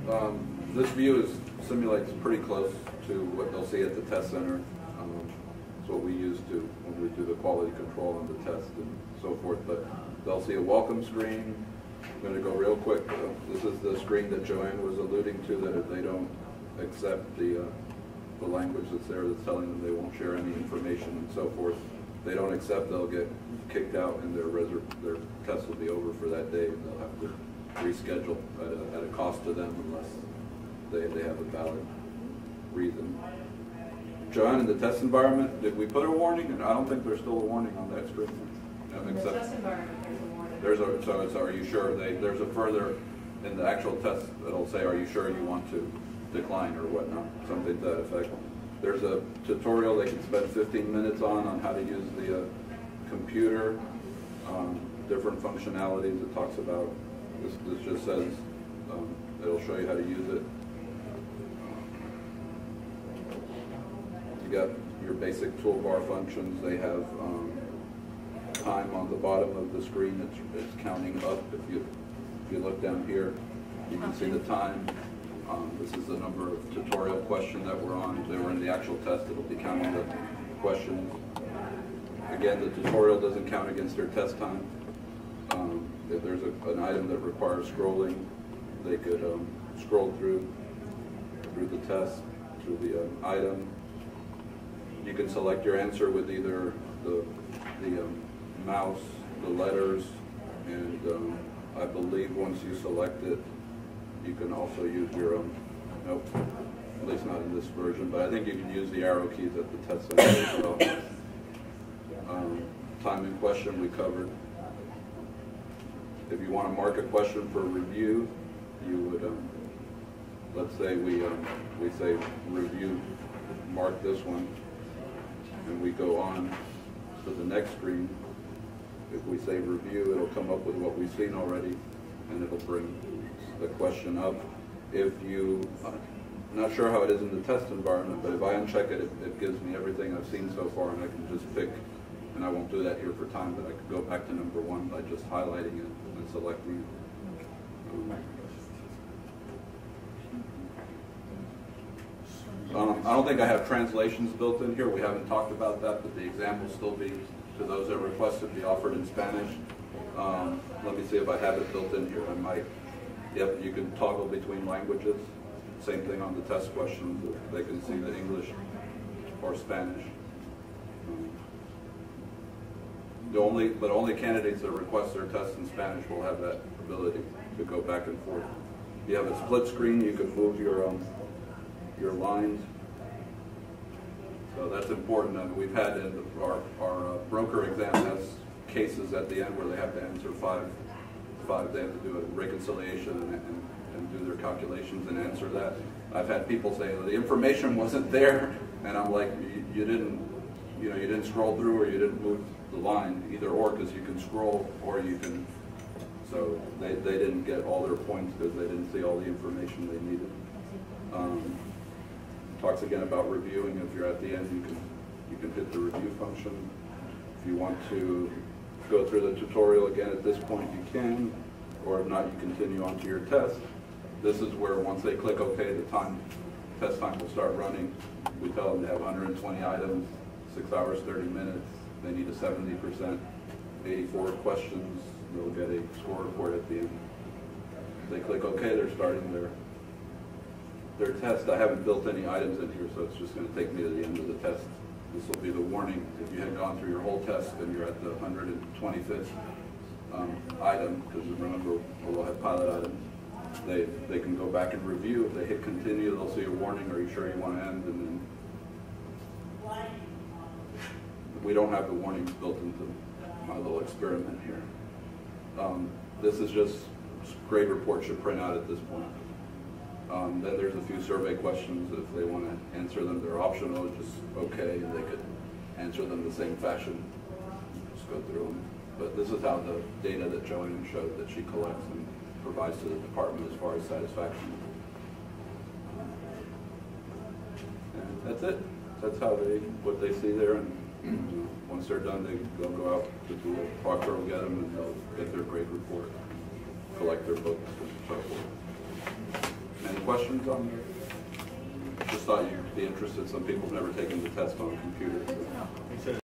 This view simulates pretty close to what they'll see at the test center. It's what we use when we do the quality control on the test and so forth. But they'll see a welcome screen. I'm going to go real quick. This is the screen that Joanne was alluding to, that if they don't accept the language that's there that's telling them they won't share any information and so forth, if they don't accept, they'll get kicked out and their test will be over for that day, and they'll have to reschedule at a cost to them unless they have a valid reason. John, in the test environment, did we put a warning? And I don't think there's still a warning on that screen. In the test environment, there's a warning. So it's, are you sure? There's a further, in the actual test, it'll say, are you sure you want to decline or whatnot, something to that effect. There's a tutorial they can spend 15 minutes on how to use the computer, different functionalities it talks about. This just says, it'll show you how to use it. You got your basic toolbar functions. They have time on the bottom of the screen. It's counting up. If you look down here, you can see the time. This is the number of tutorial questions that we're on. If they were in the actual test, it'll be counting the questions. Again, the tutorial doesn't count against their test time. If there's an item that requires scrolling, they could scroll through the test, through the item. You can select your answer with either the mouse, the letters, and I believe once you select it, you can also use your nope, at least not in this version, but I think you can use the arrow keys at the test center as well. Time in question we covered. If you want to mark a question for review, you would, let's say we say review, mark this one, and we go on to the next screen. If we say review, it'll come up with what we've seen already, and it'll bring the question up. If you, not sure how it is in the test environment, but if I uncheck it, it gives me everything I've seen so far, and I can just pick, and I won't do that here for time, but I could go back to number one by just highlighting it and selecting it. I don't think I have translations built in here. We haven't talked about that, but the exam will still be, to those that requested, be offered in Spanish. Let me see if I have it built in here. I might. Yep, you can toggle between languages. Same thing on the test questions. They can see the English or Spanish. But only candidates that request their test in Spanish will have that ability to go back and forth. You have a split screen. You can move your lines. So that's important. And we've had in our broker exam has cases at the end where they have to answer five. They have to do a reconciliation and do their calculations and answer that. I've had people say, well, the information wasn't there, and I'm like, you didn't scroll through, or you didn't move the line, either or, because you can scroll or you can. So they didn't get all their points because they didn't see all the information they needed. Talks again about reviewing. If you're at the end, you can hit the review function. If you want to go through the tutorial again at this point, you can, or if not, you continue on to your test. This is where once they click OK, the test time will start running. We tell them they have 120 items, 6 hours, 30 minutes. They need a 70%, 84 questions. They'll get a score report at the end. If they click OK, they're starting their test. I haven't built any items in here, so it's just going to take me to the end of the test. This will be the warning. If you had gone through your whole test and you're at the 125th item, because remember, we'll have pilot items, they can go back and review. If they hit continue, they'll see a warning, are you sure you want to end? And then we don't have the warnings built into my little experiment here. This is just grade report should print out at this point. Then there's a few survey questions. If they want to answer them, they're optional, just okay, and they could answer them the same fashion. Just go through them. But this is how the data that Joanne showed that she collects and provides to the department as far as satisfaction. And that's it. That's how what they see there, and once they're done, they'll go out to the proctor will get them, and they'll get their grade report, collect their books, and so forth. And questions on? Just thought you'd be interested. Some people have never taken the test on a computer. So.